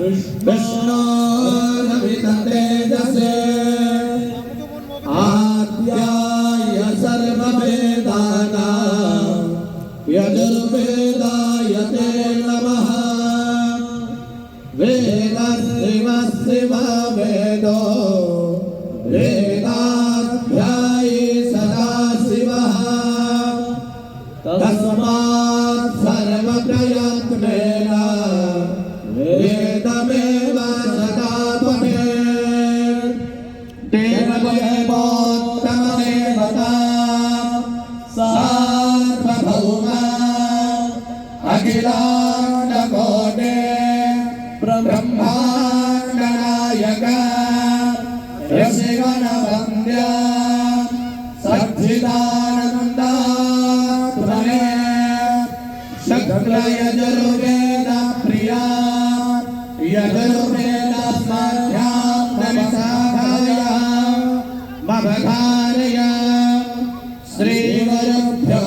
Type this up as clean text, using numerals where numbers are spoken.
विष्णोरविततेजसे आद्याय सर्ववेदानां यजुर्वेदाय ते नमः। वेदस्त्रिमस्त्रिम वेदो वेदाध्यायी सदाशिवः तस्मात् सर्वप्रयत्नेन वेदमेव सदा पठेत्। तेन देवोत्तमदेवता सार्वभौमा अखिलाण्डकोटे ब्रह्माण्डनायक ऋषिगणवन्द्य सच्चिदानन्दा त्वमे शुक्लयजुर्वेद प्रिया यजुर्वेदस्मध्यात्मविशाखाया ममधारय श्रीगुरुभ्यो